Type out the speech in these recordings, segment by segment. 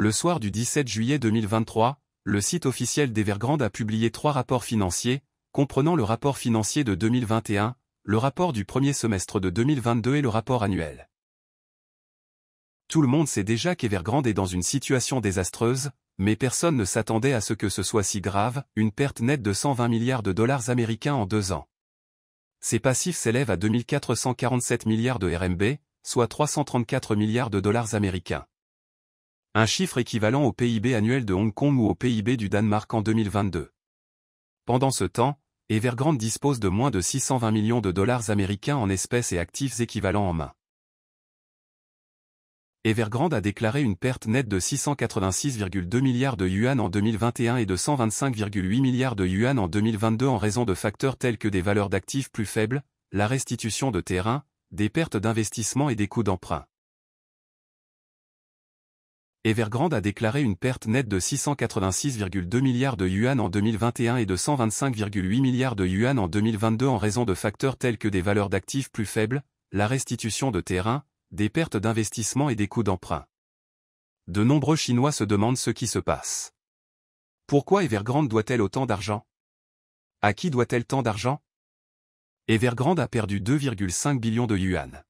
Le soir du 17 juillet 2023, le site officiel d'Evergrande a publié 3 rapports financiers, comprenant le rapport financier de 2021, le rapport du premier semestre de 2022 et le rapport annuel. Tout le monde sait déjà qu'Evergrande est dans une situation désastreuse, mais personne ne s'attendait à ce que ce soit si grave, une perte nette de 120 milliards de dollars américains en 2 ans. Ses passifs s'élèvent à 2447 milliards de RMB, soit 334 milliards de dollars américains. Un chiffre équivalent au PIB annuel de Hong Kong ou au PIB du Danemark en 2022. Pendant ce temps, Evergrande dispose de moins de 620 millions de dollars américains en espèces et actifs équivalents en main. Evergrande a déclaré une perte nette de 686,2 milliards de yuan en 2021 et de 125,8 milliards de yuan en 2022 en raison de facteurs tels que des valeurs d'actifs plus faibles, la restitution de terrain, des pertes d'investissement et des coûts d'emprunt. Evergrande a déclaré une perte nette de 686,2 milliards de yuan en 2021 et de 125,8 milliards de yuan en 2022 en raison de facteurs tels que des valeurs d'actifs plus faibles, la restitution de terrain, des pertes d'investissement et des coûts d'emprunt. De nombreux Chinois se demandent ce qui se passe. Pourquoi Evergrande doit-elle autant d'argent? À qui doit-elle tant d'argent? Evergrande a perdu 2,5 billions de yuan.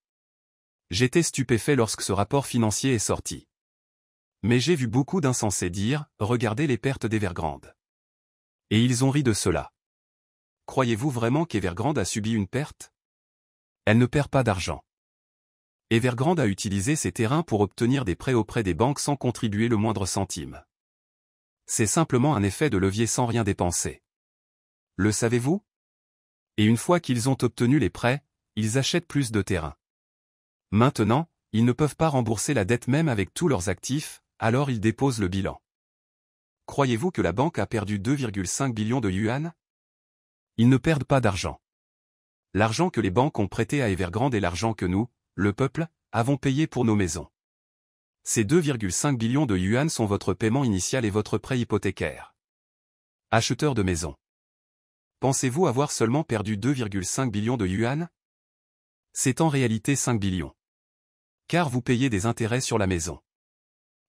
J'étais stupéfait lorsque ce rapport financier est sorti. Mais j'ai vu beaucoup d'insensés dire « Regardez les pertes d'Evergrande ». Et ils ont ri de cela. Croyez-vous vraiment qu'Evergrande a subi une perte? Elle ne perd pas d'argent. Evergrande a utilisé ses terrains pour obtenir des prêts auprès des banques sans contribuer le moindre centime. C'est simplement un effet de levier sans rien dépenser. Le savez-vous? Et une fois qu'ils ont obtenu les prêts, ils achètent plus de terrains. Maintenant, ils ne peuvent pas rembourser la dette même avec tous leurs actifs, alors ils déposent le bilan. Croyez-vous que la banque a perdu 2,5 billions de yuan? Ils ne perdent pas d'argent. L'argent que les banques ont prêté à Evergrande est l'argent que nous, le peuple, avons payé pour nos maisons. Ces 2,5 billions de yuan sont votre paiement initial et votre prêt hypothécaire. Acheteurs de maisons. Pensez-vous avoir seulement perdu 2,5 billions de yuan? C'est en réalité 5 billions. Car vous payez des intérêts sur la maison.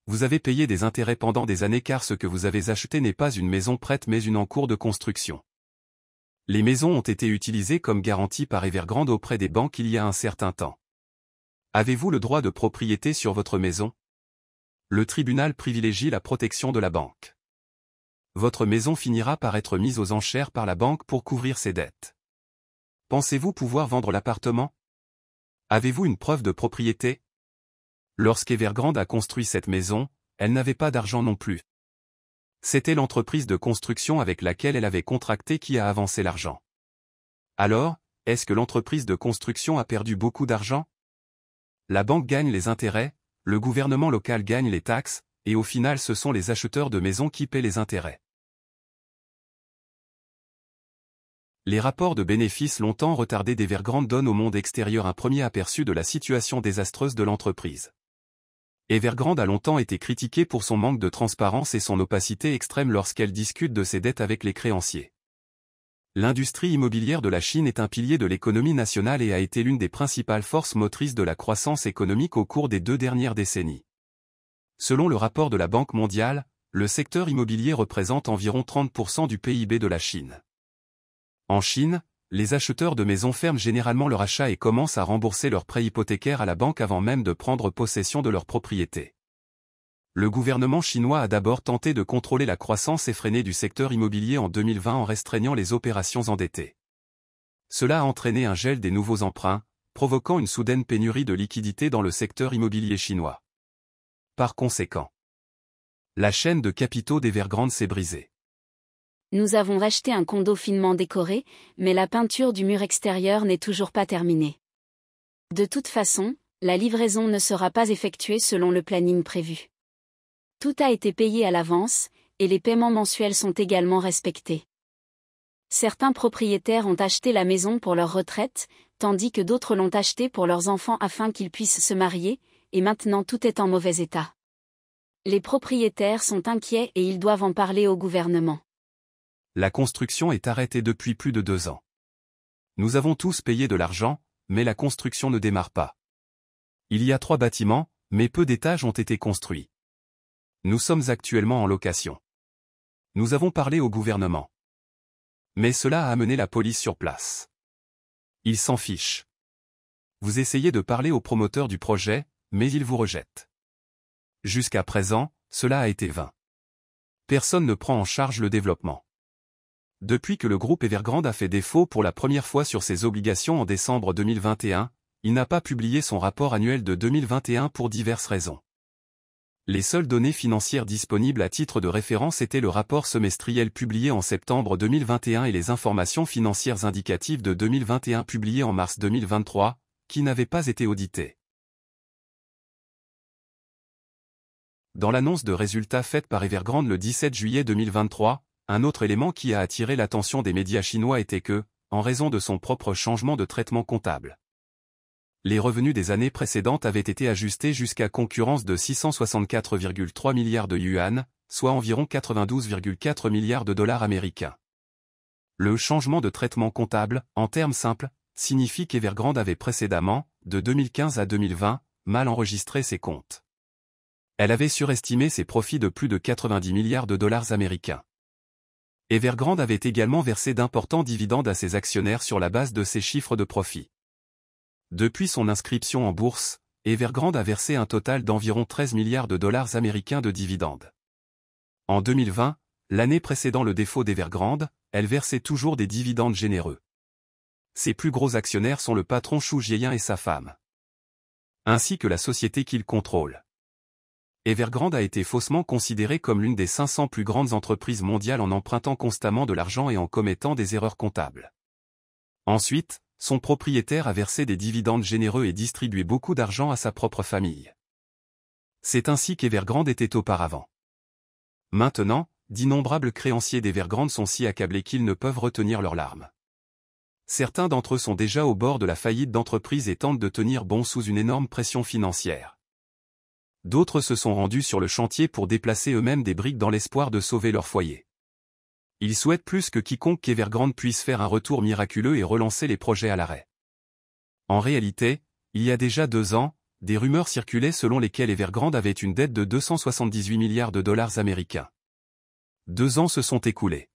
Vous avez payé des intérêts pendant des années car ce que vous avez acheté n'est pas une maison prête mais une en cours de construction. Les maisons ont été utilisées comme garantie par Evergrande auprès des banques il y a un certain temps. Avez-vous le droit de propriété sur votre maison? Le tribunal privilégie la protection de la banque. Votre maison finira par être mise aux enchères par la banque pour couvrir ses dettes. Pensez-vous pouvoir vendre l'appartement? Avez-vous une preuve de propriété? Lorsqu'Evergrande a construit cette maison, elle n'avait pas d'argent non plus. C'était l'entreprise de construction avec laquelle elle avait contracté qui a avancé l'argent. Alors, est-ce que l'entreprise de construction a perdu beaucoup d'argent? La banque gagne les intérêts, le gouvernement local gagne les taxes, et au final ce sont les acheteurs de maisons qui paient les intérêts. Les rapports de bénéfices longtemps retardés d'Evergrande donnent au monde extérieur un premier aperçu de la situation désastreuse de l'entreprise. Evergrande a longtemps été critiquée pour son manque de transparence et son opacité extrême lorsqu'elle discute de ses dettes avec les créanciers. L'industrie immobilière de la Chine est un pilier de l'économie nationale et a été l'une des principales forces motrices de la croissance économique au cours des 2 dernières décennies. Selon le rapport de la Banque mondiale, le secteur immobilier représente environ 30% du PIB de la Chine. En Chine, les acheteurs de maisons ferment généralement leur achat et commencent à rembourser leurs prêts hypothécaires à la banque avant même de prendre possession de leur propriété. Le gouvernement chinois a d'abord tenté de contrôler la croissance effrénée du secteur immobilier en 2020 en restreignant les opérations endettées. Cela a entraîné un gel des nouveaux emprunts, provoquant une soudaine pénurie de liquidités dans le secteur immobilier chinois. Par conséquent, la chaîne de capitaux d'Evergrande s'est brisée. Nous avons acheté un condo finement décoré, mais la peinture du mur extérieur n'est toujours pas terminée. De toute façon, la livraison ne sera pas effectuée selon le planning prévu. Tout a été payé à l'avance, et les paiements mensuels sont également respectés. Certains propriétaires ont acheté la maison pour leur retraite, tandis que d'autres l'ont achetée pour leurs enfants afin qu'ils puissent se marier, et maintenant tout est en mauvais état. Les propriétaires sont inquiets et ils doivent en parler au gouvernement. La construction est arrêtée depuis plus de 2 ans. Nous avons tous payé de l'argent, mais la construction ne démarre pas. Il y a 3 bâtiments, mais peu d'étages ont été construits. Nous sommes actuellement en location. Nous avons parlé au gouvernement. Mais cela a amené la police sur place. Ils s'en fichent. Vous essayez de parler aux promoteurs du projet, mais ils vous rejettent. Jusqu'à présent, cela a été vain. Personne ne prend en charge le développement. Depuis que le groupe Evergrande a fait défaut pour la première fois sur ses obligations en décembre 2021, il n'a pas publié son rapport annuel de 2021 pour diverses raisons. Les seules données financières disponibles à titre de référence étaient le rapport semestriel publié en septembre 2021 et les informations financières indicatives de 2021 publiées en mars 2023, qui n'avaient pas été auditées. Dans l'annonce de résultats faite par Evergrande le 17 juillet 2023, un autre élément qui a attiré l'attention des médias chinois était que, en raison de son propre changement de traitement comptable, les revenus des années précédentes avaient été ajustés jusqu'à concurrence de 664,3 milliards de yuan, soit environ 92,4 milliards de dollars américains. Le changement de traitement comptable, en termes simples, signifie qu'Evergrande avait précédemment, de 2015 à 2020, mal enregistré ses comptes. Elle avait surestimé ses profits de plus de 90 milliards de dollars américains. Evergrande avait également versé d'importants dividendes à ses actionnaires sur la base de ses chiffres de profit. Depuis son inscription en bourse, Evergrande a versé un total d'environ 13 milliards de dollars américains de dividendes. En 2020, l'année précédant le défaut d'Evergrande, elle versait toujours des dividendes généreux. Ses plus gros actionnaires sont le patron Xu Jieyun et sa femme, ainsi que la société qu'il contrôle. Evergrande a été faussement considérée comme l'une des 500 plus grandes entreprises mondiales en empruntant constamment de l'argent et en commettant des erreurs comptables. Ensuite, son propriétaire a versé des dividendes généreux et distribué beaucoup d'argent à sa propre famille. C'est ainsi qu'Evergrande était auparavant. Maintenant, d'innombrables créanciers d'Evergrande sont si accablés qu'ils ne peuvent retenir leurs larmes. Certains d'entre eux sont déjà au bord de la faillite d'entreprise et tentent de tenir bon sous une énorme pression financière. D'autres se sont rendus sur le chantier pour déplacer eux-mêmes des briques dans l'espoir de sauver leur foyer. Ils souhaitent plus que quiconque qu'Evergrande puisse faire un retour miraculeux et relancer les projets à l'arrêt. En réalité, il y a déjà 2 ans, des rumeurs circulaient selon lesquelles Evergrande avait une dette de 278 milliards de dollars américains. 2 ans se sont écoulés.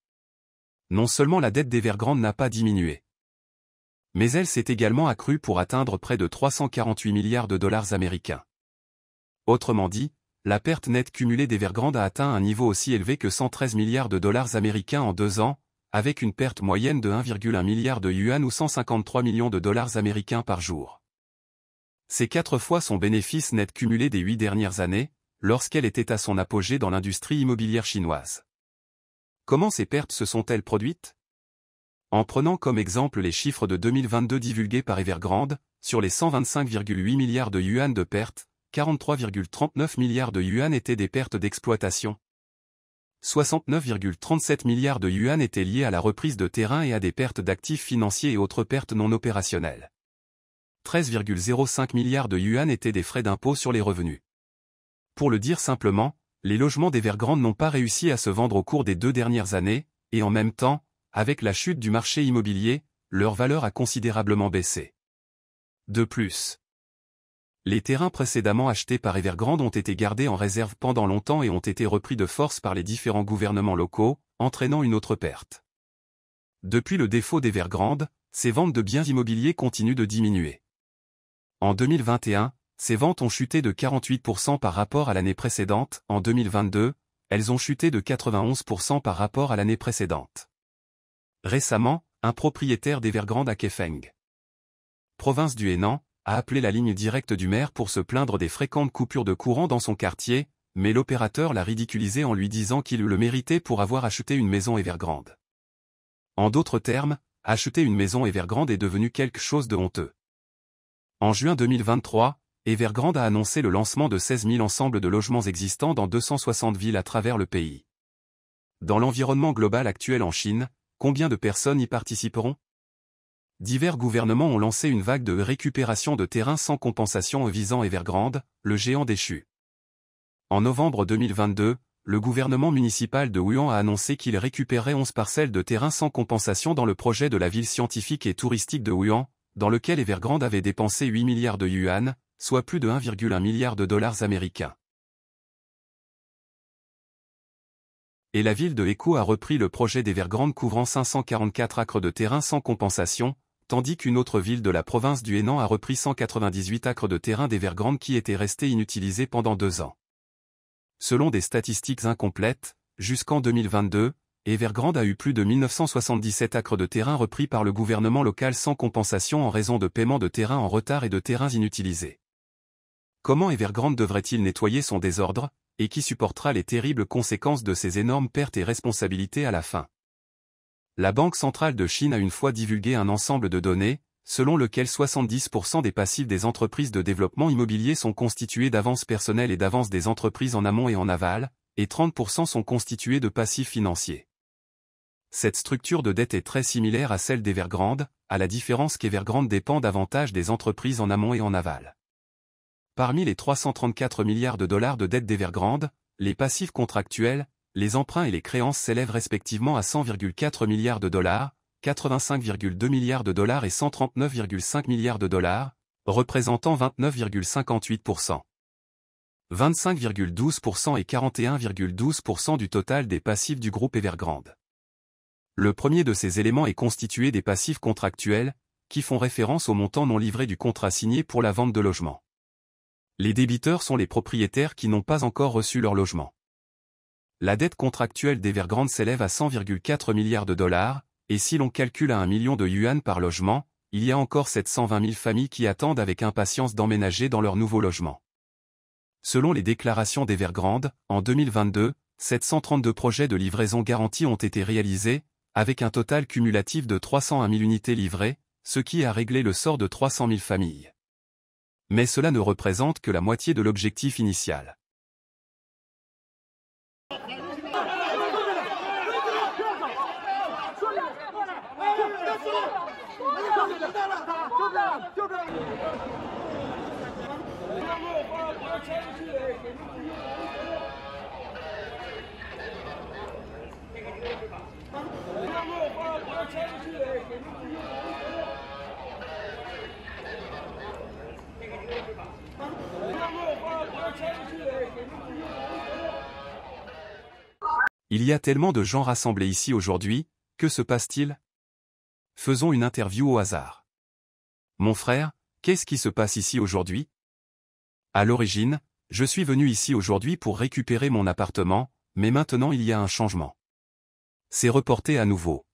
Non seulement la dette d'Evergrande n'a pas diminué, mais elle s'est également accrue pour atteindre près de 348 milliards de dollars américains. Autrement dit, la perte nette cumulée d'Evergrande a atteint un niveau aussi élevé que 113 milliards de dollars américains en 2 ans, avec une perte moyenne de 1,1 milliard de yuan ou 153 millions de dollars américains par jour. C'est 4 fois son bénéfice net cumulé des 8 dernières années, lorsqu'elle était à son apogée dans l'industrie immobilière chinoise. Comment ces pertes se sont-elles produites? En prenant comme exemple les chiffres de 2022 divulgués par Evergrande, sur les 125,8 milliards de yuan de pertes, 43,39 milliards de yuan étaient des pertes d'exploitation. 69,37 milliards de yuan étaient liés à la reprise de terrain et à des pertes d'actifs financiers et autres pertes non opérationnelles. 13,05 milliards de yuan étaient des frais d'impôt sur les revenus. Pour le dire simplement, les logements d'Evergrande n'ont pas réussi à se vendre au cours des 2 dernières années, et en même temps, avec la chute du marché immobilier, leur valeur a considérablement baissé. De plus, les terrains précédemment achetés par Evergrande ont été gardés en réserve pendant longtemps et ont été repris de force par les différents gouvernements locaux, entraînant une autre perte. Depuis le défaut d'Evergrande, ces ventes de biens immobiliers continuent de diminuer. En 2021, ces ventes ont chuté de 48% par rapport à l'année précédente. En 2022, elles ont chuté de 91% par rapport à l'année précédente. Récemment, un propriétaire d'Evergrande à Kaifeng, province du Henan, a appelé la ligne directe du maire pour se plaindre des fréquentes coupures de courant dans son quartier, mais l'opérateur l'a ridiculisé en lui disant qu'il le méritait pour avoir acheté une maison Evergrande. En d'autres termes, acheter une maison Evergrande est devenu quelque chose de honteux. En juin 2023, Evergrande a annoncé le lancement de 16 000 ensembles de logements existants dans 260 villes à travers le pays. Dans l'environnement global actuel en Chine, combien de personnes y participeront? Divers gouvernements ont lancé une vague de récupération de terrains sans compensation visant Evergrande, le géant déchu. En novembre 2022, le gouvernement municipal de Wuhan a annoncé qu'il récupérait 11 parcelles de terrain sans compensation dans le projet de la ville scientifique et touristique de Wuhan, dans lequel Evergrande avait dépensé 8 milliards de yuan, soit plus de 1,1 milliard de dollars américains. et la ville de Écho a repris le projet d'Evergrande couvrant 544 acres de terrain sans compensation, tandis qu'une autre ville de la province du Hénan a repris 198 acres de terrain d'Evergrande qui étaient restés inutilisés pendant 2 ans. Selon des statistiques incomplètes, jusqu'en 2022, Evergrande a eu plus de 1977 acres de terrain repris par le gouvernement local sans compensation en raison de paiements de terrain en retard et de terrains inutilisés. Comment Evergrande devrait-il nettoyer son désordre, et qui supportera les terribles conséquences de ces énormes pertes et responsabilités à la fin? La Banque centrale de Chine a une fois divulgué un ensemble de données, selon lequel 70% des passifs des entreprises de développement immobilier sont constitués d'avances personnelles et d'avances des entreprises en amont et en aval, et 30% sont constitués de passifs financiers. Cette structure de dette est très similaire à celle d'Evergrande, à la différence qu'Evergrande dépend davantage des entreprises en amont et en aval. Parmi les 334 milliards de dollars de dette d'Evergrande, les passifs contractuels, les emprunts et les créances s'élèvent respectivement à 100,4 milliards de dollars, 85,2 milliards de dollars et 139,5 milliards de dollars, représentant 29,58%. 25,12% et 41,12% du total des passifs du groupe Evergrande. Le premier de ces éléments est constitué des passifs contractuels, qui font référence au montant non livré du contrat signé pour la vente de logements. Les débiteurs sont les propriétaires qui n'ont pas encore reçu leur logement. La dette contractuelle d'Evergrande s'élève à 100,4 milliards de dollars, et si l'on calcule à 1 million de yuan par logement, il y a encore 720 000 familles qui attendent avec impatience d'emménager dans leur nouveau logement. Selon les déclarations d'Evergrande, en 2022, 732 projets de livraison garantie ont été réalisés, avec un total cumulatif de 301 000 unités livrées, ce qui a réglé le sort de 300 000 familles. Mais cela ne représente que la moitié de l'objectif initial. Il y a tellement de gens rassemblés ici aujourd'hui, que se passe-t-il? Faisons une interview au hasard. Mon frère, qu'est-ce qui se passe ici aujourd'hui? À l'origine, je suis venu ici aujourd'hui pour récupérer mon appartement, mais maintenant il y a un changement. C'est reporté à nouveau.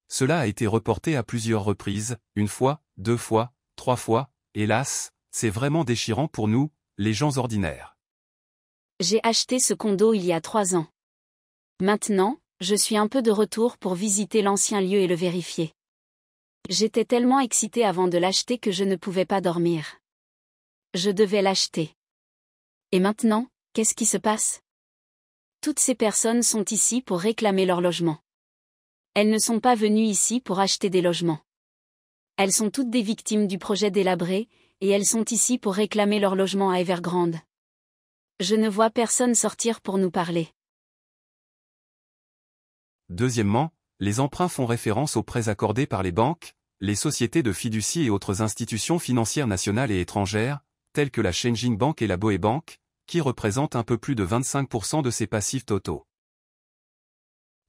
Cela a été reporté à plusieurs reprises, 1 fois, 2 fois, 3 fois, hélas, c'est vraiment déchirant pour nous, les gens ordinaires. J'ai acheté ce condo il y a 3 ans. Maintenant, je suis un peu de retour pour visiter l'ancien lieu et le vérifier. J'étais tellement excitée avant de l'acheter que je ne pouvais pas dormir. Je devais l'acheter. Et maintenant, qu'est-ce qui se passe? Toutes ces personnes sont ici pour réclamer leur logement. Elles ne sont pas venues ici pour acheter des logements. Elles sont toutes des victimes du projet délabré, et elles sont ici pour réclamer leur logement à Evergrande. Je ne vois personne sortir pour nous parler. Deuxièmement, les emprunts font référence aux prêts accordés par les banques, les sociétés de fiducie et autres institutions financières nationales et étrangères, telles que la Shenzhen Bank et la Boe Bank, qui représentent un peu plus de 25% de ces passifs totaux.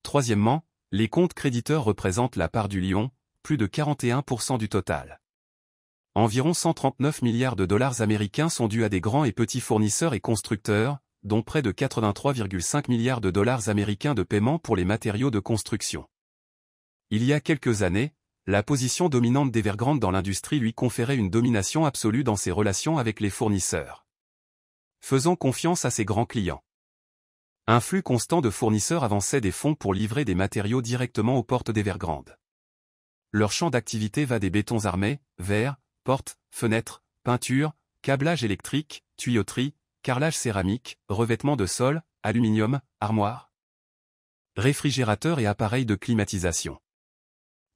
Troisièmement, les comptes créditeurs représentent la part du lion, plus de 41% du total. Environ 139 milliards de dollars américains sont dus à des grands et petits fournisseurs et constructeurs, dont près de 83,5 milliards de dollars américains de paiement pour les matériaux de construction. Il y a quelques années, la position dominante d'Evergrande dans l'industrie lui conférait une domination absolue dans ses relations avec les fournisseurs. Faisons confiance à ses grands clients. Un flux constant de fournisseurs avançait des fonds pour livrer des matériaux directement aux portes d'Evergrande. Leur champ d'activité va des bétons armés, verres, portes, fenêtres, peintures, câblage électrique, tuyauterie, carrelage céramique, revêtement de sol, aluminium, armoire, réfrigérateurs et appareils de climatisation.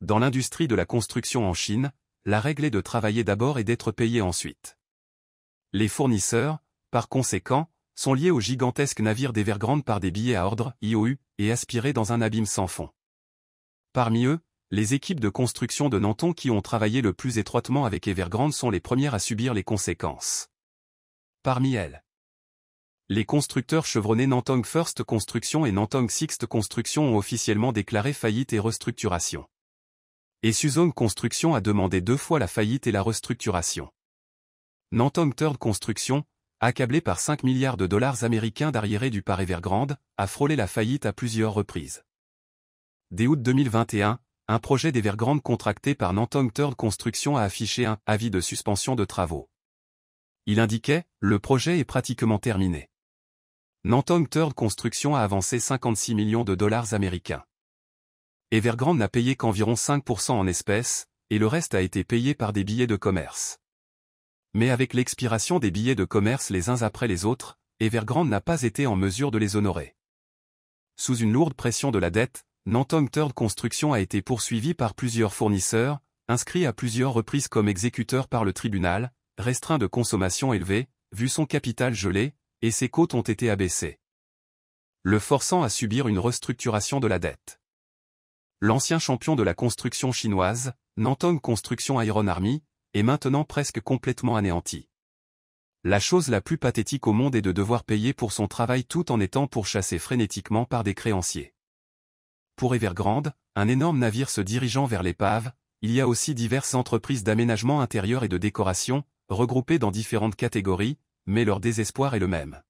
Dans l'industrie de la construction en Chine, la règle est de travailler d'abord et d'être payé ensuite. Les fournisseurs, par conséquent, sont liés aux gigantesques navires d'Evergrande par des billets à ordre, IOU, et aspirés dans un abîme sans fond. Parmi eux, les équipes de construction de Nanton qui ont travaillé le plus étroitement avec Evergrande sont les premières à subir les conséquences. Parmi elles, Les constructeurs chevronnés Nantong First Construction et Nantong Sixth Construction ont officiellement déclaré faillite et restructuration. Et Suzhong Construction a demandé 2 fois la faillite et la restructuration. Nantong Third Construction, accablé par 5 milliards de dollars américains d'arriérés du par Evergrande, a frôlé la faillite à plusieurs reprises. Dès août 2021, un projet d'Evergrande contracté par Nantong Third Construction a affiché un « avis de suspension de travaux ». Il indiquait « Le projet est pratiquement terminé ». Nantong Third Construction a avancé 56 millions de dollars américains. Evergrande n'a payé qu'environ 5% en espèces, et le reste a été payé par des billets de commerce. Mais avec l'expiration des billets de commerce les uns après les autres, Evergrande n'a pas été en mesure de les honorer. Sous une lourde pression de la dette, Nantong Third Construction a été poursuivi par plusieurs fournisseurs, inscrits à plusieurs reprises comme exécuteur par le tribunal, restreint de consommation élevée, vu son capital gelé, et ses cotes ont été abaissées, le forçant à subir une restructuration de la dette. L'ancien champion de la construction chinoise, Nantong Construction Iron Army, est maintenant presque complètement anéanti. La chose la plus pathétique au monde est de devoir payer pour son travail tout en étant pourchassé frénétiquement par des créanciers. Pour Evergrande, un énorme navire se dirigeant vers l'épave, il y a aussi diverses entreprises d'aménagement intérieur et de décoration, regroupées dans différentes catégories, mais leur désespoir est le même.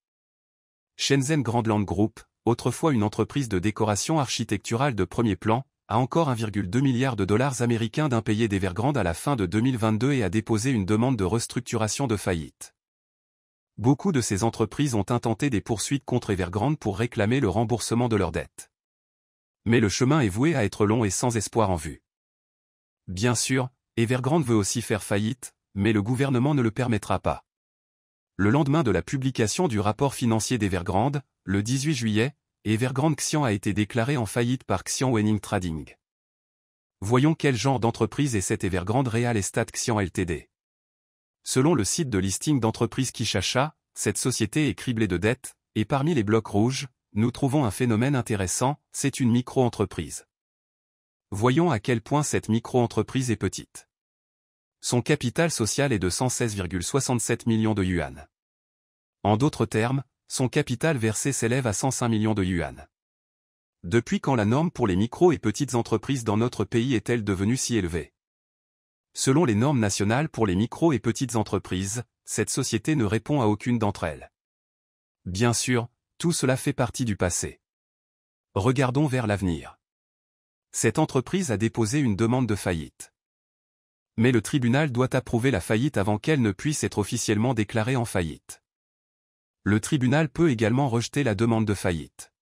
Shenzhen Grandland Group, autrefois une entreprise de décoration architecturale de premier plan, a encore 1,2 milliard de dollars américains d'impayés d'Evergrande à la fin de 2022 et a déposé une demande de restructuration de faillite. Beaucoup de ces entreprises ont intenté des poursuites contre Evergrande pour réclamer le remboursement de leurs dettes. Mais le chemin est voué à être long et sans espoir en vue. Bien sûr, Evergrande veut aussi faire faillite, mais le gouvernement ne le permettra pas. Le lendemain de la publication du rapport financier d'Evergrande, le 18 juillet, Evergrande Xian a été déclaré en faillite par Xian Wenning Trading. Voyons quel genre d'entreprise est cette Evergrande Real Estate Xian Ltd. Selon le site de listing d'entreprise Kishacha, cette société est criblée de dettes, et parmi les blocs rouges, nous trouvons un phénomène intéressant, c'est une micro-entreprise. Voyons à quel point cette micro-entreprise est petite. Son capital social est de 116,67 millions de yuan. En d'autres termes, son capital versé s'élève à 105 millions de yuan. Depuis quand la norme pour les micro et petites entreprises dans notre pays est-elle devenue si élevée? Selon les normes nationales pour les micro et petites entreprises, cette société ne répond à aucune d'entre elles. Bien sûr, tout cela fait partie du passé. Regardons vers l'avenir. Cette entreprise a déposé une demande de faillite. Mais le tribunal doit approuver la faillite avant qu'elle ne puisse être officiellement déclarée en faillite. Le tribunal peut également rejeter la demande de faillite.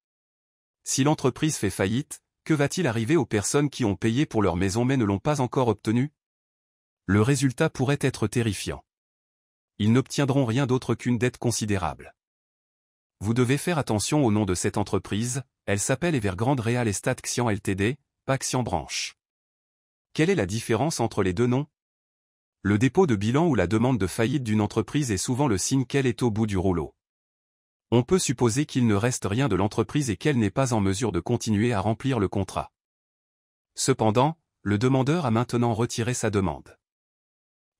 Si l'entreprise fait faillite, que va-t-il arriver aux personnes qui ont payé pour leur maison mais ne l'ont pas encore obtenue? Le résultat pourrait être terrifiant. Ils n'obtiendront rien d'autre qu'une dette considérable. Vous devez faire attention au nom de cette entreprise, elle s'appelle Evergrande Real Estate Xian Ltd, pas Xian Branch. Quelle est la différence entre les deux noms? Le dépôt de bilan ou la demande de faillite d'une entreprise est souvent le signe qu'elle est au bout du rouleau. On peut supposer qu'il ne reste rien de l'entreprise et qu'elle n'est pas en mesure de continuer à remplir le contrat. Cependant, le demandeur a maintenant retiré sa demande.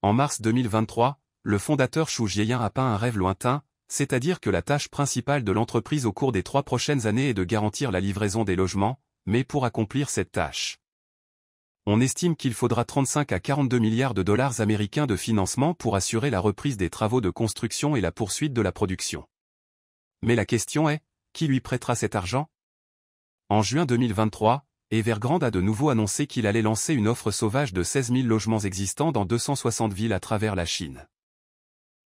En mars 2023, le fondateur Xu Jieyan a peint un rêve lointain, c'est-à-dire que la tâche principale de l'entreprise au cours des 3 prochaines années est de garantir la livraison des logements, mais pour accomplir cette tâche, on estime qu'il faudra 35 à 42 milliards de dollars américains de financement pour assurer la reprise des travaux de construction et la poursuite de la production. Mais la question est, qui lui prêtera cet argent? En juin 2023, Evergrande a de nouveau annoncé qu'il allait lancer une offre sauvage de 16 000 logements existants dans 260 villes à travers la Chine.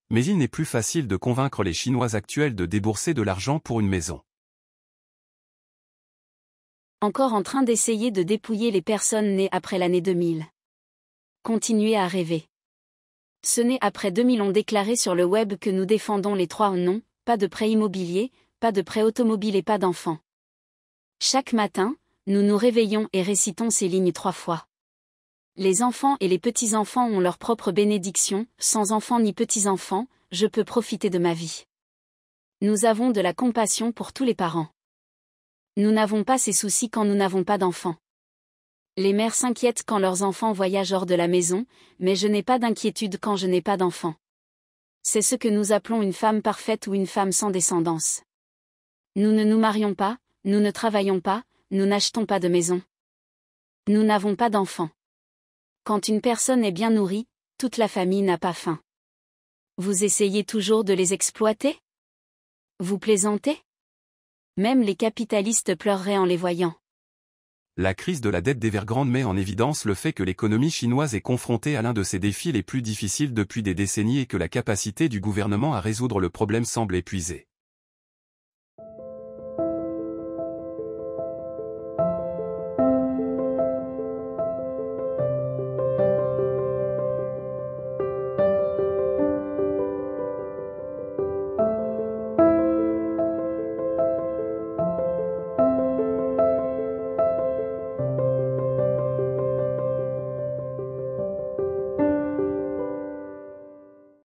Mais il n'est plus facile de convaincre les Chinois actuels de débourser de l'argent pour une maison. Encore en train d'essayer de dépouiller les personnes nées après l'année 2000. Continuez à rêver. Ceux nés après 2000 ont déclaré sur le web que nous défendons les 3 non, pas de prêt immobilier, pas de prêt automobile et pas d'enfants. Chaque matin, nous nous réveillons et récitons ces lignes 3 fois. Les enfants et les petits-enfants ont leur propre bénédiction, sans enfants ni petits-enfants, je peux profiter de ma vie. Nous avons de la compassion pour tous les parents. Nous n'avons pas ces soucis quand nous n'avons pas d'enfants. Les mères s'inquiètent quand leurs enfants voyagent hors de la maison, mais je n'ai pas d'inquiétude quand je n'ai pas d'enfants. C'est ce que nous appelons une femme parfaite ou une femme sans descendance. Nous ne nous marions pas, nous ne travaillons pas, nous n'achetons pas de maison. Nous n'avons pas d'enfants. Quand une personne est bien nourrie, toute la famille n'a pas faim. Vous essayez toujours de les exploiter? Vous plaisantez? Même les capitalistes pleureraient en les voyant. La crise de la dette d'Evergrande met en évidence le fait que l'économie chinoise est confrontée à l'un de ses défis les plus difficiles depuis des décennies et que la capacité du gouvernement à résoudre le problème semble épuisée.